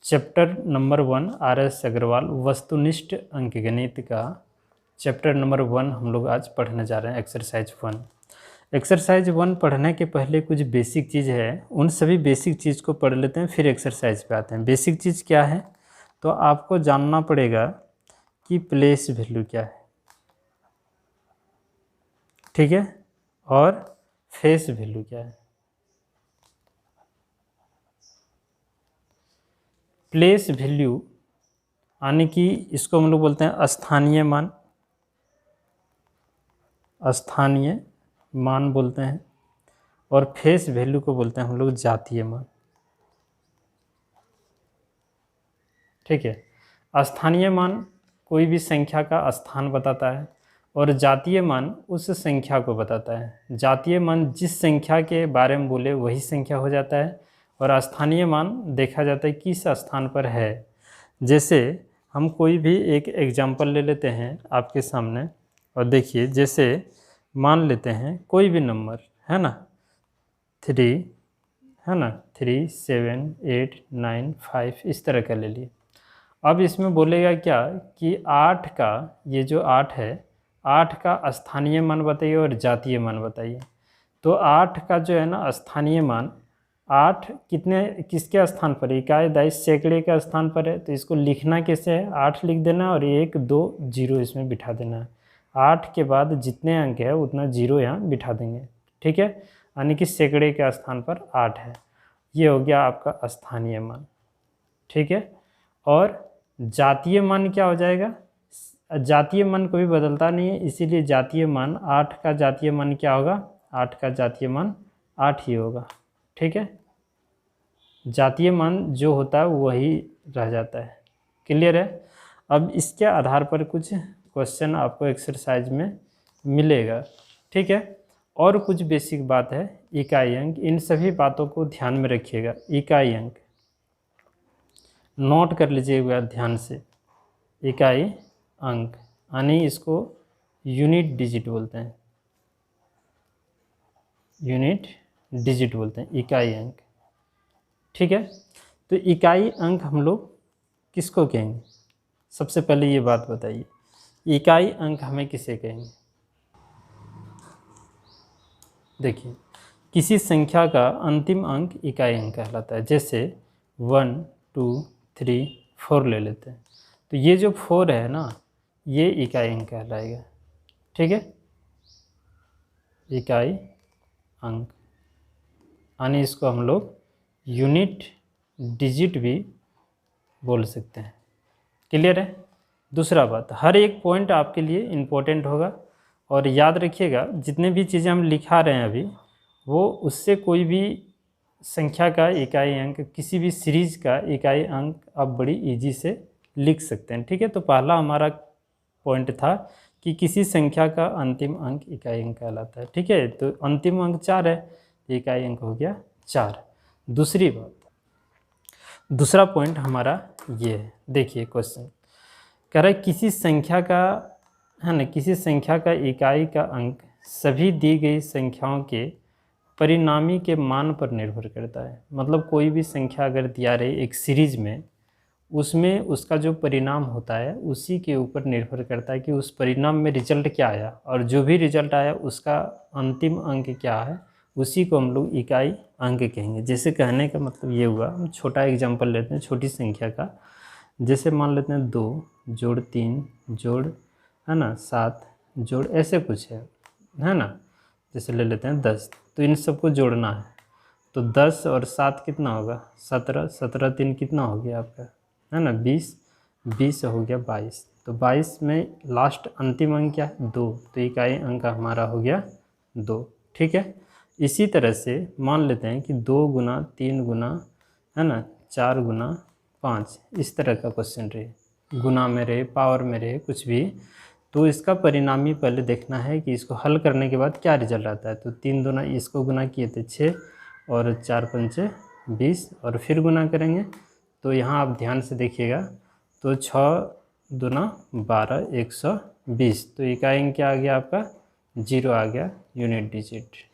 Chapter number 1 RS Agarwal वस्तुनिष्ठ अंकगणित का चैप्टर नंबर 1 हम लोग आज पढ़ने जा रहे हैं। एक्सरसाइज 1। एक्सरसाइज 1 पढ़ने के पहले कुछ बेसिक चीज़ है, उन सभी बेसिक चीज़ को पढ़ लेते हैं, फिर एक्सरसाइज पे आते हैं। बेसिक चीज़ क्या है, तो आपको जानना पड़ेगा कि प्लेस वैल्यू क्या है, ठीक है, और फेस वैल्यू क्या है। प्लेस वैल्यू यानी कि इसको हम लोग बोलते हैं स्थानीय मान, स्थानीय मान बोलते हैं, और फेस वैल्यू को बोलते हैं हम लोग जातीय मान, ठीक है। स्थानीय मान कोई भी संख्या का स्थान बताता है और जातीय मान उस संख्या को बताता है। जातीय मान जिस संख्या के बारे में बोले वही संख्या हो जाता है, और स्थानीय मान देखा जाता है किस स्थान पर है। जैसे हम कोई भी एक एग्जाम्पल ले लेते हैं आपके सामने, और देखिए, जैसे मान लेते हैं कोई भी नंबर है ना, 3 है ना, 3, 7, 8, 9, 5 इस तरह का ले लिए। अब इसमें बोलेगा क्या कि 8 का, ये जो 8 है, 8 का स्थानीय मान बताइए और जातीय मान बताइए। तो 8 का जो है ना स्थानीय मान, 8 किसके स्थान पर, इकाई दाई सैकड़े का स्थान पर है। तो इसको लिखना कैसे है, 8 लिख देना और 1 2 0 इसमें बिठा देना है। 8 के बाद जितने अंक है उतना 0 यहाँ बिठा देंगे, ठीक है, यानी कि सैकड़े के स्थान पर 8 है। ये हो गया आपका स्थानीय मान, ठीक है। और जातीय मान क्या हो जाएगा, जातीय मान कभी बदलता नहीं है, इसीलिए जातीय मान 8 का जातीय मान क्या होगा, 8 का जातीय मान 8 ही होगा, ठीक है। जातीय मान जो होता है वही रह जाता है। क्लियर है। अब इसके आधार पर कुछ क्वेश्चन आपको एक्सरसाइज में मिलेगा, ठीक है। और कुछ बेसिक बात है, इकाई अंक, इन सभी बातों को ध्यान में रखिएगा। इकाई अंक नोट कर लीजिएगा ध्यान से। इकाई अंक यानी इसको यूनिट डिजिट बोलते हैं, यूनिट डिजिट बोलते हैं इकाई अंक, ठीक है। तो इकाई अंक हम लोग किसको कहेंगे, सबसे पहले ये बात बताइए, इकाई अंक हमें किसे कहेंगे। देखिए, किसी संख्या का अंतिम अंक इकाई अंक कहलाता है। जैसे 1 2 3 4 ले लेते हैं, तो ये जो 4 है ना, ये इकाई अंक कहलाएगा, ठीक है, इकाई अंक, यानी इसको हम लोग यूनिट डिजिट भी बोल सकते हैं। क्लियर है। दूसरा बात, हर एक पॉइंट आपके लिए इम्पोर्टेंट होगा, और याद रखिएगा जितने भी चीज़ें हम लिखा रहे हैं अभी, वो उससे कोई भी संख्या का इकाई अंक, किसी भी सीरीज का इकाई अंक आप बड़ी इजी से लिख सकते हैं, ठीक है। तो पहला हमारा पॉइंट था कि किसी संख्या का अंतिम अंक इकाई अंक कहलाता है, ठीक है। तो अंतिम अंक 4 है, इकाई अंक हो गया 4। दूसरी बात, दूसरा पॉइंट हमारा ये है, देखिए क्वेश्चन कह रहा है किसी संख्या का, है ना, किसी संख्या का इकाई का अंक सभी दी गई संख्याओं के परिणामी के मान पर निर्भर करता है। मतलब कोई भी संख्या अगर दिया रही एक सीरीज में, उसमें उसका जो परिणाम होता है उसी के ऊपर निर्भर करता है कि उस परिणाम में रिजल्ट क्या आया, और जो भी रिजल्ट आया उसका अंतिम अंक क्या है, उसी को हम लोग इकाई अंक कहेंगे। जैसे कहने का मतलब ये हुआ, हम छोटा एग्जांपल लेते हैं छोटी संख्या का। जैसे मान लेते हैं 2 जोड़ 3 जोड़, है ना, 7 जोड़, ऐसे कुछ है ना। जैसे ले लेते हैं 10, तो इन सबको जोड़ना है, तो 10 और 7 कितना होगा, 17, 17 3 कितना हो गया आपका, है ना, 20, 20 हो गया 22। तो 22 में लास्ट अंतिम अंक क्या है, 2, तो इकाई अंक हमारा हो गया 2, ठीक है। इसी तरह से मान लेते हैं कि 2 गुना 3 गुना, है ना, 4 गुना 5, इस तरह का क्वेश्चन रहे, गुना में रहे, पावर में रहे, कुछ भी, तो इसका परिणामी पहले देखना है कि इसको हल करने के बाद क्या रिजल्ट आता है। तो 3 दूना, इसको गुना किए थे 6, और 4 पंचे 20, और फिर गुना करेंगे, तो यहाँ आप ध्यान से देखिएगा, तो 6 दूना 12, 120, तो इकाई अंक क्या आ गया आपका, 0 आ गया, यूनिट डिजिट।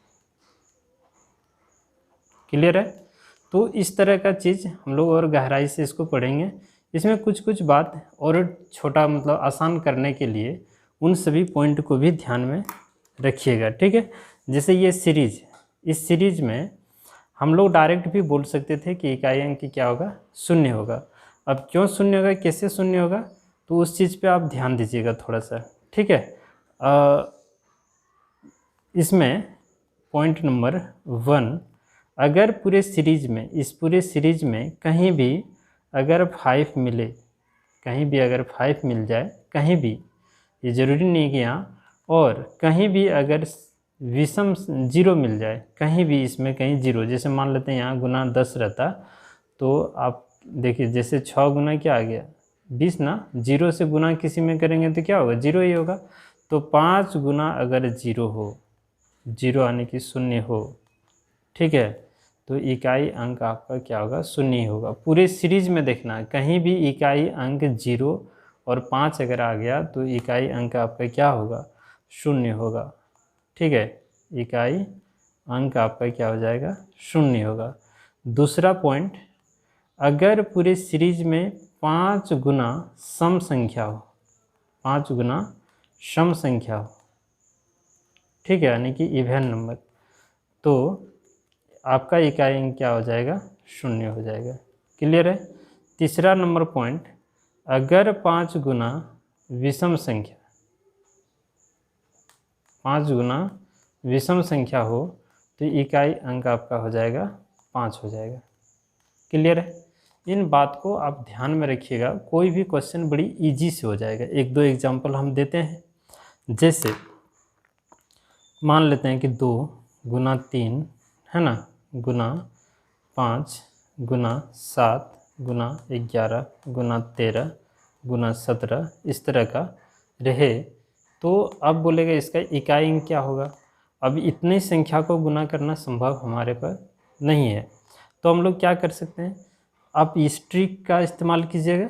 क्लियर है। तो इस तरह का चीज़ हम लोग और गहराई से इसको पढ़ेंगे। इसमें कुछ कुछ बात और छोटा मतलब आसान करने के लिए उन सभी पॉइंट को भी ध्यान में रखिएगा, ठीक है। जैसे ये सीरीज, इस सीरीज में हम लोग डायरेक्ट भी बोल सकते थे कि इकाई अंक क्या होगा, शून्य होगा। अब क्यों शून्य होगा, कैसे शून्य होगा, तो उस चीज़ पे आप ध्यान दीजिएगा थोड़ा सा, ठीक है। इसमें पॉइंट नंबर 1, अगर पूरे सीरीज में, इस पूरे सीरीज में कहीं भी अगर 5 मिले, कहीं भी अगर 5 मिल जाए, कहीं भी, ये ज़रूरी नहीं कि यहाँ, और कहीं भी अगर विषम 0 मिल जाए, कहीं भी इसमें कहीं 0, जैसे मान लेते हैं यहाँ गुना 10 रहता, तो आप देखिए जैसे 6 गुना क्या आ गया 20 ना, 0 से गुना किसी में करेंगे तो क्या होगा, 0 ही होगा। तो 5 गुना अगर 0 हो, 0 यानी कि शून्य हो, ठीक है, तो इकाई अंक आपका क्या होगा, शून्य ही होगा। पूरे सीरीज में देखना है, कहीं भी इकाई अंक 0 और 5 अगर आ गया तो इकाई अंक आपका क्या होगा, शून्य होगा, ठीक है। इकाई अंक आपका क्या हो जाएगा, शून्य होगा। दूसरा पॉइंट, अगर पूरे सीरीज में 5 गुना सम संख्या हो, 5 गुना सम संख्या हो, ठीक है, यानी कि इवन नंबर, तो आपका इकाई अंक क्या हो जाएगा, शून्य हो जाएगा। क्लियर है। तीसरा नंबर पॉइंट, अगर 5 गुना विषम संख्या, 5 गुना विषम संख्या हो तो इकाई अंक आपका हो जाएगा 5 हो जाएगा। क्लियर है। इन बात को आप ध्यान में रखिएगा, कोई भी क्वेश्चन बड़ी इजी से हो जाएगा। एक दो एग्जांपल हम देते हैं, जैसे मान लेते हैं कि 2 गुना 3 है ना, गुना 5 गुना 7 गुना 11 गुना 13 गुना 17 इस तरह का रहे, तो अब बोलेगा इसका इकाई अंक क्या होगा। अब इतनी संख्या को गुना करना संभव हमारे पर नहीं है, तो हम लोग क्या कर सकते हैं, आप इस ट्रिक का इस्तेमाल कीजिएगा,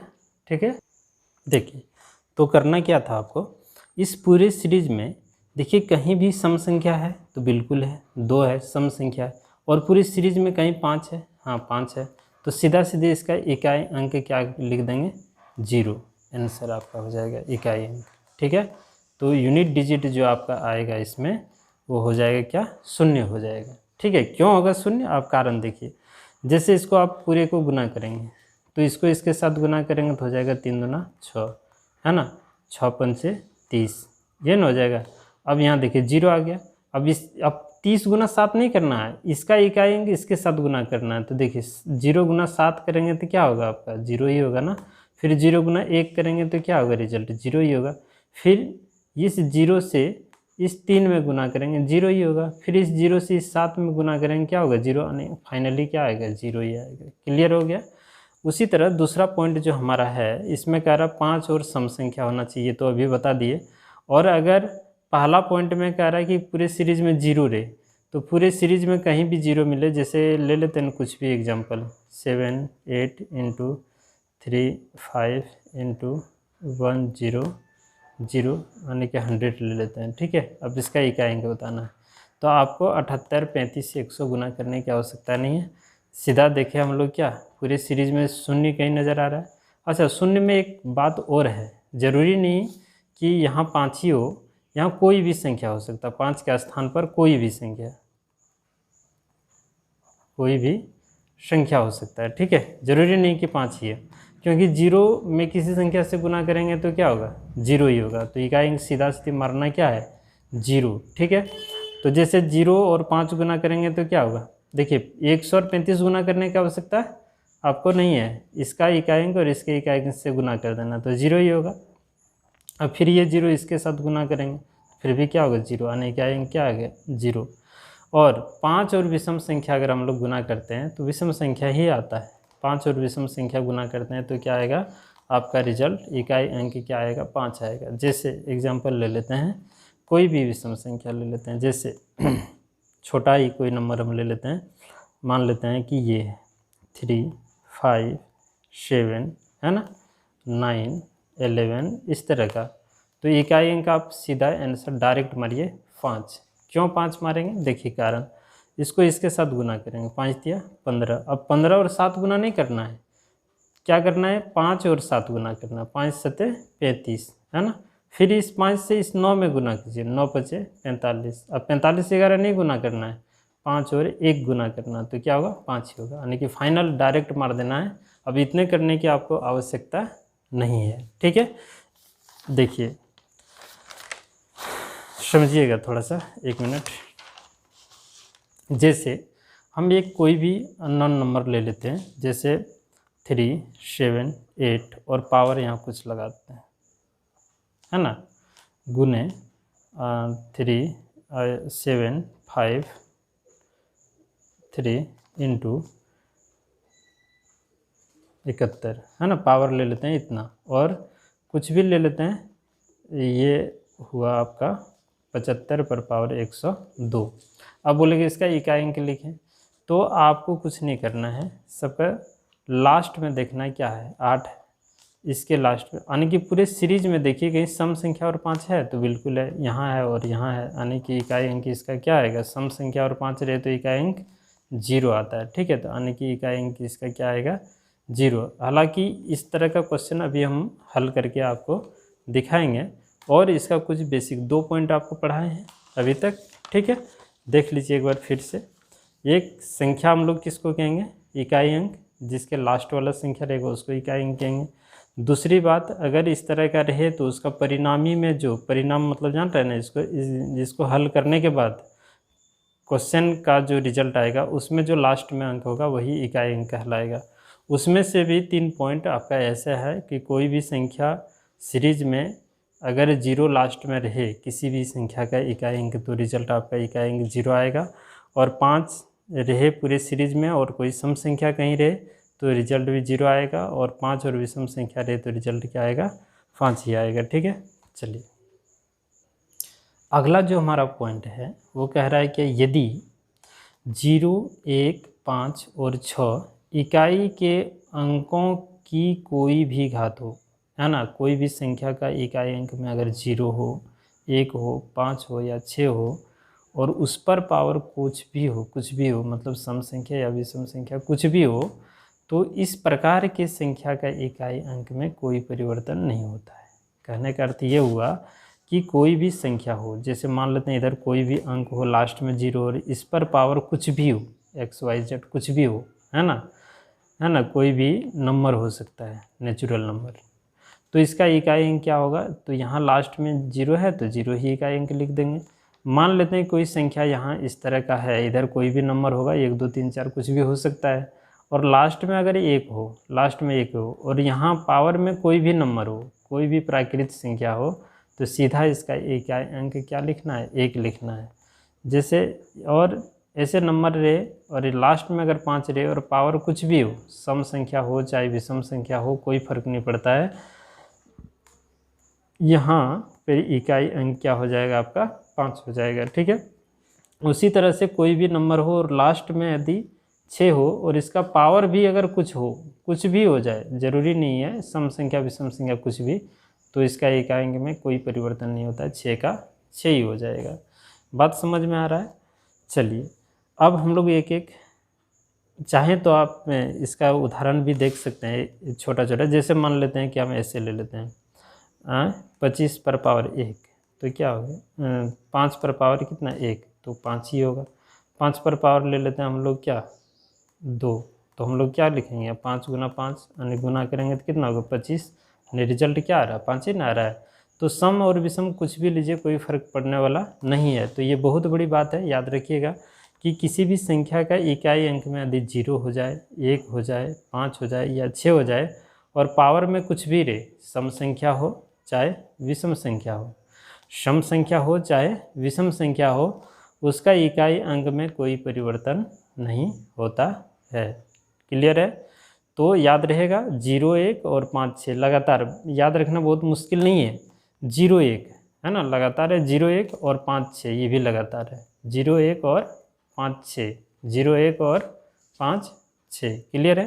ठीक है। देखिए, तो करना क्या था आपको, इस पूरे सीरीज में देखिए कहीं भी सम संख्या है तो बिल्कुल है, 2 है सम संख्या है, और पूरी सीरीज में कहीं 5 है, हाँ 5 है, तो सीधा सीधे इसका इकाई अंक क्या लिख देंगे, 0। आंसर आपका हो जाएगा इकाई अंक, ठीक है। तो यूनिट डिजिट जो आपका आएगा इसमें वो हो जाएगा क्या, शून्य हो जाएगा, ठीक है। क्यों होगा शून्य, आप कारण देखिए। जैसे इसको आप पूरे को गुना करेंगे तो इसको इसके साथ गुना करेंगे तो हो जाएगा 3 दूना 6, है ना, 6 पंचे 30, ये ना हो जाएगा। अब यहाँ देखिए 0 आ गया, अब 30 गुना 7 नहीं करना है, इसका इकाई अंक इसके साथ गुना करना है, तो देखिए 0 गुना 7 करेंगे तो क्या होगा आपका, 0 ही होगा ना। फिर 0 गुना 1 करेंगे तो क्या होगा, रिजल्ट 0 ही होगा। फिर इस 0 से इस 3 में गुना करेंगे 0 ही होगा। फिर इस 0 से इस 7 में गुना करेंगे क्या होगा, 0, नहीं फाइनली क्या आएगा, 0 ही आएगा। क्लियर हो गया। उसी तरह दूसरा पॉइंट जो हमारा है, इसमें कह रहा 5 और सम संख्या होना चाहिए, तो अभी बता दिए। और अगर पहला पॉइंट में कह रहा है कि पूरे सीरीज में 0 रहे, तो पूरे सीरीज में कहीं भी 0 मिले, जैसे ले लेते हैं कुछ भी एग्जांपल, 7 8 × 3 5 × 1 0 0 यानी कि 100 ले लेते हैं, ठीक है। अब इसका इकाई अंक बताना है, तो आपको 78 35 से 100 गुना करने की आवश्यकता नहीं है। सीधा देखें हम लोग क्या, पूरे सीरीज में शून्य कहीं नज़र आ रहा है। अच्छा, शून्य में एक बात और है, ज़रूरी नहीं कि यहाँ 5 ही हो, यहाँ कोई भी संख्या हो सकता है, 5 के स्थान पर कोई भी संख्या, कोई भी संख्या हो सकता है, ठीक है। ज़रूरी नहीं कि 5 ही है, क्योंकि 0 में किसी संख्या से गुना करेंगे तो क्या होगा, 0 ही होगा। तो इकाई अंक सीधा सीधे मारना क्या है, 0, ठीक है। तो जैसे 0 और 5 गुना करेंगे तो क्या होगा, देखिए 135 गुना करने की आवश्यकता आपको नहीं है, इसका इकाई अंक और इसके इकाई अंक से गुना कर देना, तो 0 ही होगा। अब फिर ये 0 इसके साथ गुना करेंगे फिर भी क्या होगा, 0, यानी इकाई अंक क्या आ गया, 0। और 5 और विषम संख्या अगर हम लोग गुना करते हैं तो विषम संख्या ही आता है, 5 और विषम संख्या गुना करते हैं तो क्या आएगा आपका रिजल्ट, इकाई अंक क्या आएगा, 5 आएगा। जैसे एग्जांपल ले लेते हैं, कोई भी विषम संख्या ले लेते हैं, जैसे छोटा ही कोई नंबर हम ले लेते हैं, मान लेते हैं कि ये है 3 5 7 है ना, 9 11 इस तरह का, तो इकाई अंक आप सीधा आंसर डायरेक्ट मारिए 5। क्यों 5 मारेंगे, देखिए कारण, इसको इसके साथ गुना करेंगे, 5 दिया 15। अब 15 और 7 गुना नहीं करना है, क्या करना है 5 और 7 गुना करना है, 5 7 35 है ना। फिर इस 5 से इस 9 में गुना कीजिए, 9 5 45। अब 45 से 11 नहीं गुना करना है, 5 और 1 गुना करना है, तो क्या होगा 5 ही होगा, यानी कि फाइनल डायरेक्ट मार देना है। अब इतने करने की आपको आवश्यकता नहीं है, ठीक है। देखिए समझिएगा थोड़ा सा, 1 मिनट। जैसे हम एक कोई भी अननोन नंबर ले लेते हैं, जैसे 3 7 8 और पावर यहाँ कुछ लगाते हैं, है ना, गुने 3 7 5 3 इंटू 71, है ना, पावर ले लेते हैं इतना, और कुछ भी ले लेते हैं, ये हुआ आपका 75 पर पावर 102। अब बोलेंगे इसका इकाई अंक लिखें, तो आपको कुछ नहीं करना है, सबका लास्ट में देखना है क्या है, 8 है, इसके लास्ट में, यानी कि पूरे सीरीज में देखिए कहीं सम संख्या और 5 है तो बिल्कुल है, यहाँ है और यहाँ है, यानी कि इकाई अंक इसका क्या आएगा, सम संख्या और 5 रहे तो इकाई अंक 0 आता है, ठीक है। तो यानी कि इकाई अंक इसका क्या आएगा 0। हालांकि इस तरह का क्वेश्चन अभी हम हल करके आपको दिखाएंगे, और इसका कुछ बेसिक 2 पॉइंट आपको पढ़ाए हैं अभी तक, ठीक है। देख लीजिए एक बार फिर से, एक संख्या हम लोग किसको कहेंगे, इकाई अंक, जिसके लास्ट वाला संख्या रहेगा उसको इकाई अंक कहेंगे। दूसरी बात, अगर इस तरह का रहे तो उसका परिणामी में जो परिणाम मतलब जान रहे हैं ना इसको, जिसको हल करने के बाद क्वेश्चन का जो रिजल्ट आएगा उसमें जो लास्ट में अंक होगा वही इकाई अंक कहलाएगा। उसमें से भी 3 पॉइंट आपका ऐसा है कि कोई भी संख्या सीरीज में अगर 0 लास्ट में रहे किसी भी संख्या का इकाई अंक, तो रिजल्ट आपका इकाई अंक 0 आएगा, और 5 रहे पूरे सीरीज में और कोई सम संख्या कहीं रहे तो रिजल्ट भी 0 आएगा, और 5 और विषम संख्या रहे तो रिजल्ट क्या आएगा 5 ही आएगा, ठीक है। चलिए अगला जो हमारा पॉइंट है वो कह रहा है कि यदि 0 1 5 और 6 इकाई के अंकों की कोई भी घात हो, है ना, कोई भी संख्या का इकाई अंक में अगर 0 हो, 1 हो, 5 हो या 6 हो, और उस पर पावर कुछ भी हो मतलब सम संख्या या विषम संख्या कुछ भी हो, तो इस प्रकार के संख्या का इकाई अंक में कोई परिवर्तन नहीं होता है। कहने का अर्थ ये हुआ कि कोई भी संख्या हो, जैसे मान लेते हैं इधर कोई भी अंक हो लास्ट में 0 और इस पर पावर कुछ भी हो, x y z कुछ भी हो, है ना, कोई भी नंबर हो सकता है, नेचुरल नंबर, तो इसका इकाई अंक क्या होगा, तो यहाँ लास्ट में 0 है तो 0 ही इकाई अंक लिख देंगे। मान लेते हैं कोई संख्या यहाँ इस तरह का है, इधर कोई भी नंबर होगा 1 2 3 4 कुछ भी हो सकता है, और लास्ट में अगर 1 हो, लास्ट में 1 हो, और यहाँ पावर में कोई भी नंबर हो, कोई भी प्राकृत संख्या हो, तो सीधा इसका इकाई अंक क्या लिखना है 1 लिखना है। जैसे और ऐसे नंबर रहे और लास्ट में अगर 5 रहे और पावर कुछ भी हो, सम संख्या हो चाहे विषम संख्या हो, कोई फर्क नहीं पड़ता है, यहाँ फिर इकाई अंक क्या हो जाएगा आपका 5 हो जाएगा, ठीक है। उसी तरह से कोई भी नंबर हो और लास्ट में यदि 6 हो और इसका पावर भी अगर कुछ भी हो जाए, ज़रूरी नहीं है सम संख्या विषम संख्या कुछ भी, तो इसका इकाई अंक में कोई परिवर्तन नहीं होता है, 6 का 6 ही हो जाएगा। बात समझ में आ रहा है। चलिए अब हम लोग एक एक चाहें तो आप इसका उदाहरण भी देख सकते हैं छोटा छोटा, जैसे मान लेते हैं कि हम ऐसे ले लेते हैं 25 पर पावर 1, तो क्या होगा 5 पर पावर कितना 1, तो 5 ही होगा। 5 पर पावर ले लेते हैं हम लोग क्या 2, तो हम लोग क्या लिखेंगे 5 गुना 5 यानी गुना करेंगे तो कितना होगा 25, यानी रिजल्ट क्या आ रहा है 5 ही ना आ रहा है। तो सम और विषम कुछ भी लीजिए कोई फ़र्क पड़ने वाला नहीं है। तो ये बहुत बड़ी बात है, याद रखिएगा कि किसी भी संख्या का इकाई अंक में यदि 0 हो जाए, 1 हो जाए, 5 हो जाए या 6 हो जाए और पावर में कुछ भी रहे, सम संख्या हो चाहे विषम संख्या हो, सम संख्या हो चाहे विषम संख्या हो, उसका इकाई अंक में कोई परिवर्तन नहीं होता है। क्लियर है। तो याद रहेगा 0 1 और 5 6 लगातार याद रखना बहुत मुश्किल नहीं है। 0 1 है ना लगातार है, 0 1 और 5 6 ये भी लगातार है, 0 1 और 5 6, 0 1 और 5 6। क्लियर है।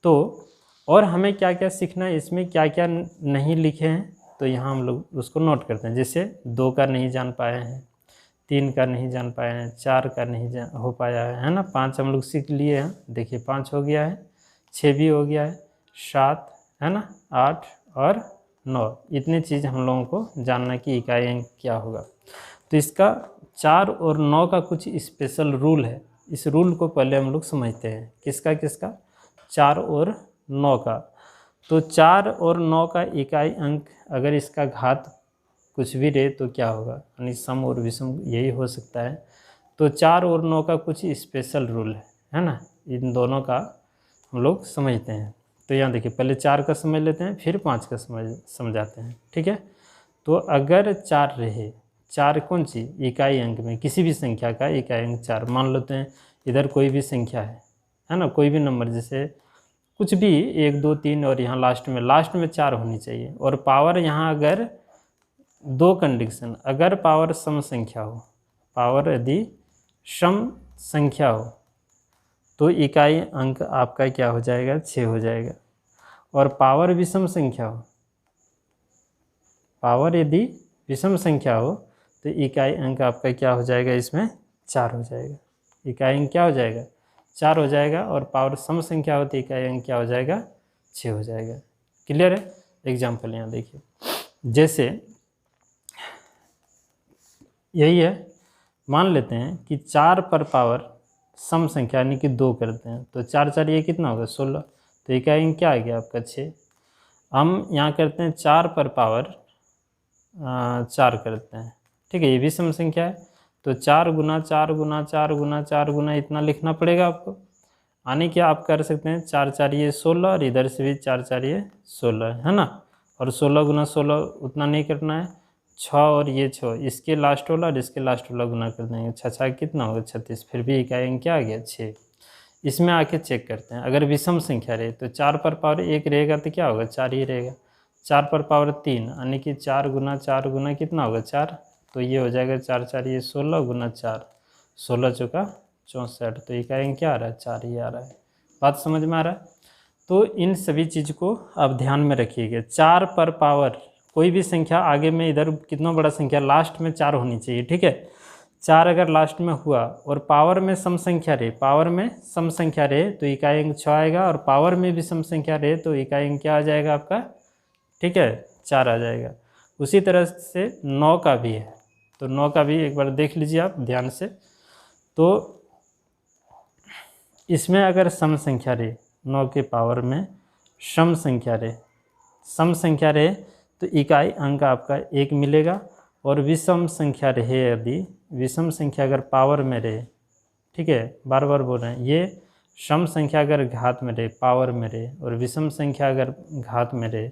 तो और हमें क्या क्या सीखना है, इसमें क्या क्या नहीं लिखे हैं, तो यहाँ हम लोग उसको नोट करते हैं। जैसे 2 का नहीं जान पाए हैं, 3 का नहीं जान पाए हैं, 4 का नहीं हो पाया है ना। 5 हम लोग सीख लिए हैं, देखिए 5 हो गया है, 6 भी हो गया है, 7 है ना, 8 और 9। इतनी चीज़ हम लोगों को जानना कि इकाई अंक क्या होगा। तो इसका 4 और 9 का कुछ स्पेशल रूल है, इस रूल को पहले हम लोग समझते हैं। किसका किसका? 4 और 9 का। तो 4 और 9 का इकाई अंक अगर इसका घात कुछ भी रहे तो क्या होगा, यानी सम और विषम यही हो सकता है। तो 4 और 9 का कुछ स्पेशल रूल है ना, इन दोनों का हम लोग समझते हैं। तो यहाँ देखिए पहले 4 का समझ लेते हैं, फिर 5 का समझाते हैं, ठीक है। तो अगर 4 रहे, 4 कौन सी इकाई अंक में, किसी भी संख्या का इकाई अंक 4 मान लेते हैं। इधर कोई भी संख्या है ना, कोई भी नंबर, जैसे कुछ भी 1 2 3 और यहाँ लास्ट में 4 होनी चाहिए। और पावर यहाँ अगर 2 कंडीशन, अगर पावर सम संख्या हो, पावर यदि सम संख्या हो तो इकाई अंक आपका क्या हो जाएगा, 6 हो जाएगा। और पावर विषम संख्या हो, पावर यदि विषम संख्या हो तो इकाई अंक आपका क्या हो जाएगा, इसमें 4 हो जाएगा। इकाई अंक क्या हो जाएगा, 4 हो जाएगा। और पावर सम संख्या हो तो इकाई अंक क्या हो जाएगा, 6 हो जाएगा। क्लियर है? एग्जाम्पल यहाँ देखिए, जैसे यही है, मान लेते हैं कि 4 पर पावर सम संख्या यानी कि 2 करते हैं, तो 4 4 ये कितना होगा, 16। तो इकाई अंक क्या आ गया आपका, 6। हम यहाँ करते हैं 4 पर पावर 4 करते हैं, ठीक है, ये भी सम संख्या है। तो 4 गुना 4 गुना 4 गुना 4 गुना इतना लिखना पड़ेगा आपको। यानी कि आप कर सकते हैं 4 4 ये 16, और इधर से भी 4 4 ये 16 है ना। और 16 गुना 16 उतना नहीं करना है, 6 और ये 6, इसके लास्ट वाला और इसके लास्ट वाला गुना कर देंगे, 6 6 कितना होगा, 36। फिर भी इकाई अंक क्या आ गया, 6। इसमें आके चेक करते हैं, अगर विषम संख्या रहे तो 4 पर पावर 1 रहेगा तो क्या होगा, 4 ही रहेगा। 4 पर पावर 3 यानी कि 4 गुना कितना होगा, 4। तो ये हो जाएगा 4 4 ये 16 गुना 4, 16 चौका 64। तो इकाई अंक क्या आ रहा है, 4 ही आ रहा है। बात समझ में आ रहा है? तो इन सभी चीज़ को आप ध्यान में रखिएगा। 4 पर पावर कोई भी संख्या आगे में, इधर कितना बड़ा संख्या, लास्ट में 4 होनी चाहिए, ठीक है। 4 अगर लास्ट में हुआ और पावर में सम संख्या रहे, पावर में सम संख्या रहे तो इकाई अंक 6 आएगा। और पावर में भी सम संख्या रहे तो इकाई अंक क्या आ जाएगा आपका, ठीक है, 4 आ जाएगा। उसी तरह से 9 का भी है, तो 9 का भी एक बार देख लीजिए आप ध्यान से। तो इसमें अगर सम संख्या रहे, 9 के पावर में सम संख्या रहे तो इकाई अंक आपका 1 मिलेगा। और विषम संख्या रहे, यदि विषम संख्या अगर पावर में रहे, ठीक है, बार बार बोल रहे हैं, ये सम संख्या अगर घात में रहे, पावर में रहे, और विषम संख्या अगर घात में रहे,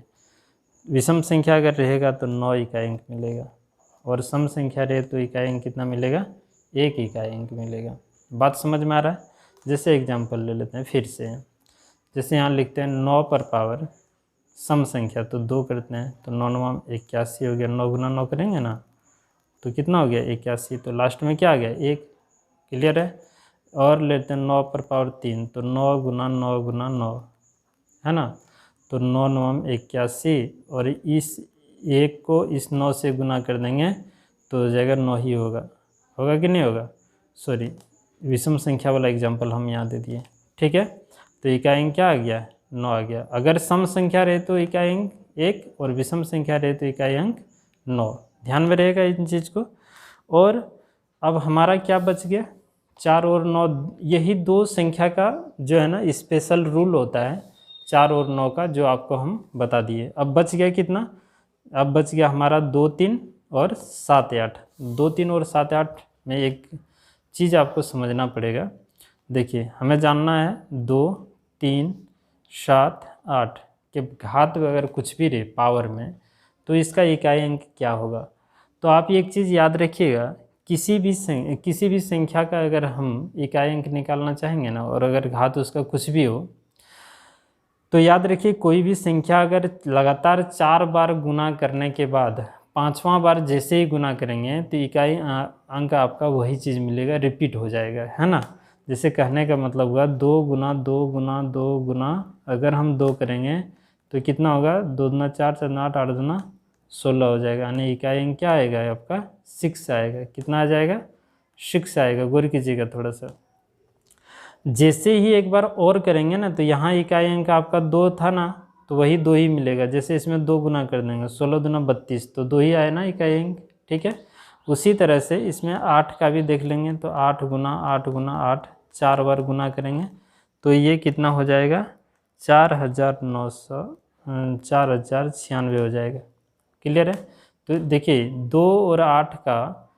विषम संख्या अगर रहेगा तो 9 इकाई अंक मिलेगा। और सम संख्या रहे तो इकाई अंक कितना मिलेगा, 1 इकाई अंक मिलेगा। बात समझ में आ रहा है? जैसे एग्जाम्पल ले लेते हैं फिर से, जैसे यहाँ लिखते हैं 9 पर पावर सम संख्या, तो 2 करते हैं तो 9 9 81 हो गया। 9 गुना 9 करेंगे ना तो कितना हो गया, 81। तो लास्ट में क्या आ गया, 1। क्लियर है? और लेते हैं 9 पर पावर 3, तो 9 गुना 9 गुना 9 है ना। तो 9 9 81, और इस 1 को इस 9 से गुना कर देंगे तो हो जाएगा 9 ही होगा। होगा कि नहीं होगा? सॉरी, विषम संख्या वाला एग्जाम्पल हम यहाँ दे दिए, ठीक है। तो इकाई अंक क्या आ गया, 9 आ गया। अगर सम संख्या रहे तो इकाई अंक 1, और विषम संख्या रहे तो इकाई अंक 9। ध्यान में रहेगा इन चीज़ को। और अब हमारा क्या बच गया, 4 और 9। यही 2 संख्या का जो है ना स्पेशल रूल होता है 4 और 9 का, जो आपको हम बता दिए। अब बच गया कितना, अब बच गया हमारा 2 3 और 7 8। 2 3 और 7 8 में एक चीज़ आपको समझना पड़ेगा। देखिए हमें जानना है 2 3 7 8 के घात अगर कुछ भी रहे पावर में तो इसका इकाई अंक क्या होगा। तो आप एक चीज़ याद रखिएगा, किसी भी संख्या का अगर हम इकाई अंक निकालना चाहेंगे ना, और अगर घात उसका कुछ भी हो, तो याद रखिए कोई भी संख्या अगर लगातार 4 बार गुना करने के बाद 5वां बार जैसे ही गुना करेंगे तो इकाई अंक आपका वही चीज़ मिलेगा, रिपीट हो जाएगा, है ना। जैसे कहने का मतलब हुआ 2 गुना 2 गुना 2 गुना, अगर हम 2 करेंगे तो कितना होगा, 2 दूना 4 4 दूना 8 8 दूना 16 हो जाएगा, यानी इकाई अंक क्या आएगा आपका 6 आएगा। कितना आ जाएगा 6 आएगा। गौर कीजिएगा थोड़ा सा। जैसे ही एक बार और करेंगे ना, तो यहाँ इकाई अंक आपका 2 था ना, तो वही 2 ही मिलेगा। जैसे इसमें 2 गुना कर देंगे, 16 दूना 32, तो 2 ही आए ना इकाई अंक, ठीक है। उसी तरह से इसमें 8 का भी देख लेंगे, तो 8 गुना 8 गुना 8, 4 बार गुना करेंगे तो ये कितना हो जाएगा 4096 हो जाएगा। क्लियर है। तो देखिए 2 और 8 का,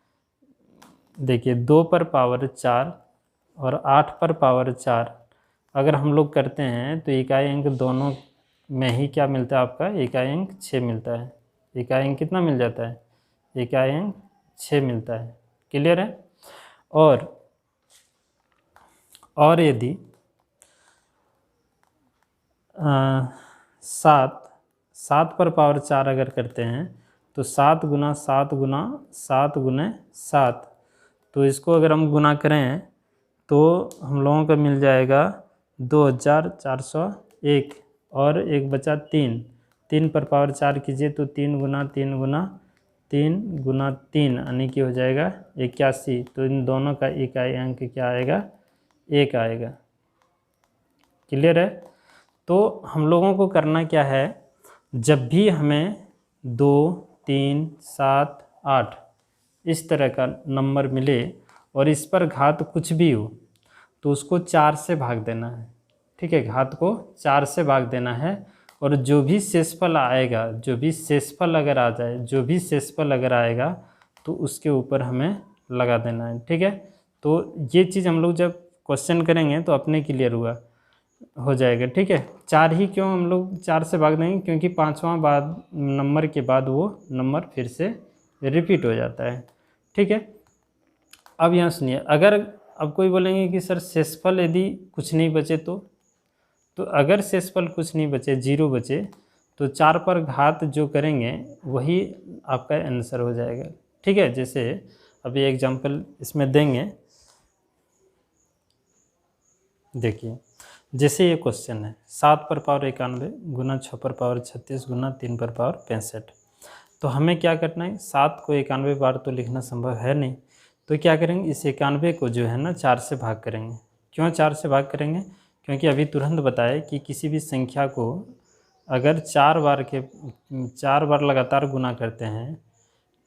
देखिए 2 पर पावर 4 और 8 पर पावर 4 अगर हम लोग करते हैं तो इकाई अंक दोनों में ही क्या मिलता है आपका, इकाई अंक 6 मिलता है। इकाई अंक कितना मिल जाता है, इकाई अंक 6 मिलता है। क्लियर है। और यदि 7 पर पावर 4 अगर करते हैं तो 7 गुना 7 गुना 7 गुने 7, तो इसको अगर हम गुना करें तो हम लोगों को मिल जाएगा 2401 और एक बचा 3। 3 पर पावर 4 कीजिए तो 3 गुना 3 गुना 3 गुना 3 यानी कि हो जाएगा 81। तो इन दोनों का इकाई अंक क्या आएगा, 1 आएगा। क्लियर है। तो हम लोगों को करना क्या है, जब भी हमें 2 3 7 8 इस तरह का नंबर मिले और इस पर घात कुछ भी हो तो उसको 4 से भाग देना है। ठीक है, घात को 4 से भाग देना है और जो भी शेषफल आएगा, जो भी शेषफल अगर आ जाए, जो भी शेषफल अगर आएगा तो उसके ऊपर हमें लगा देना है। ठीक है, तो ये चीज़ हम लोग जब क्वेश्चन करेंगे तो अपने क्लियर हो जाएगा। ठीक है, 4 ही क्यों हम लोग 4 से भाग देंगे, क्योंकि 5वां बाद नंबर के बाद वो नंबर फिर से रिपीट हो जाता है। ठीक है, अब यहाँ सुनिए, अगर अब कोई बोलेंगे कि सर शेषफल यदि कुछ नहीं बचे तो अगर शेषफल कुछ नहीं बचे, 0 बचे, तो 4 पर घात जो करेंगे वही आपका आंसर हो जाएगा। ठीक है, जैसे अभी एग्जांपल इसमें देंगे, देखिए जैसे ये क्वेश्चन है 7 पर पावर 91 गुना 6 पर पावर 36 गुना 3 पर पावर 65। तो हमें क्या करना है, 7 को 91 बार तो लिखना संभव है नहीं, तो क्या करेंगे, इस 91 को जो है ना 4 से भाग करेंगे। क्यों 4 से भाग करेंगे, क्योंकि अभी तुरंत बताए कि किसी भी संख्या को अगर 4 बार लगातार गुना करते हैं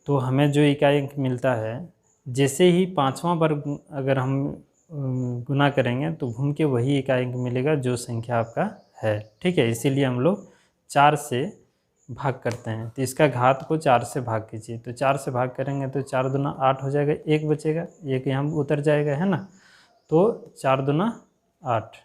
तो हमें जो इकाई अंक मिलता है, जैसे ही 5वां बार अगर हम गुना करेंगे तो घूम के वही इकाई अंक मिलेगा जो संख्या आपका है। ठीक है, इसीलिए हम लोग 4 से भाग करते हैं। तो इसका घात को 4 से भाग कीजिए, तो 4 से भाग करेंगे तो 4 दूना 8 हो जाएगा, 1 बचेगा, 1 यहाँ उतर जाएगा, है ना। तो 4 दूना 8,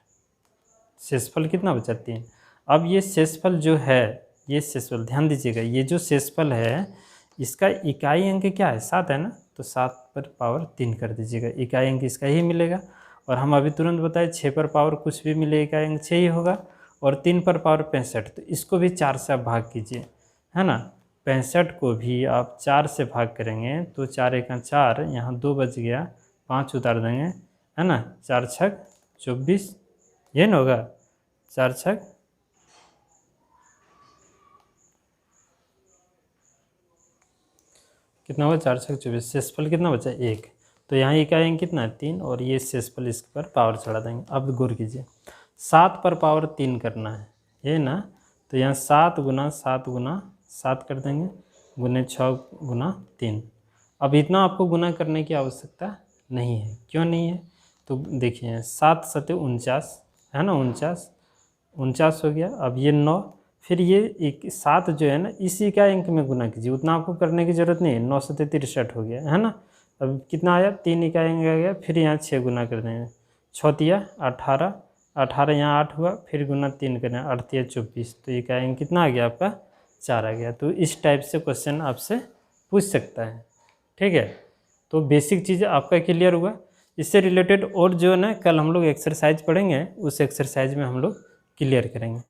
शेषफल कितना बचा, 3। अब ये शेषफल जो है, ये शेषफल ध्यान दीजिएगा, ये जो शेषफल है इसका इकाई अंक क्या है, 7 है ना, तो 7 पर पावर 3 कर दीजिएगा, इकाई अंक इसका ही मिलेगा। और हम अभी तुरंत बताए 6 पर पावर कुछ भी मिले इकाई अंक 6 ही होगा, और 3 पर पावर 65, तो इसको भी 4 से आप भाग कीजिए, है ना। 65 को भी आप 4 से भाग करेंगे तो 4 एका 4, यहाँ 2 बच गया, 5 उतार देंगे, है ना, 4 छक 24, ये ना होगा, 4 छक कितना हुआ, 4 छक 24, शेषफल कितना बचा, 1। तो यहाँ इकाई अंक कितना है, 3, और ये शेषफल इस पर पावर चढ़ा देंगे। अब गौर कीजिए, 7 पर पावर 3 करना है, ये ना, तो यहाँ 7 गुना 7 गुना 7 कर देंगे, गुने 6 गुना 3। अब इतना आपको गुना करने की आवश्यकता नहीं है। क्यों नहीं है, तो देखिए 7 सते 49 है ना, 49 हो गया। अब ये 9, फिर ये 7 जो है ना इस इकाई अंक में गुना कीजिए, उतना आपको करने की ज़रूरत नहीं है। 9 सते 63 हो गया, है ना। अब कितना आया, 3 इकाई अंक आ गया, फिर यहाँ 6 गुना कर देंगे, 6 तिया 18, 18 यहाँ 8 हुआ, फिर गुना 3 करें, 8 तिया 24, तो इकाई अंक कितना आ गया आपका, 4 आ गया। तो इस टाइप से क्वेश्चन आपसे पूछ सकता है। ठीक है, तो बेसिक चीज़ आपका क्लियर हुआ। इससे रिलेटेड और जो है ना कल हम लोग एक्सरसाइज पढ़ेंगे, उस एक्सरसाइज में हम लोग क्लियर करेंगे।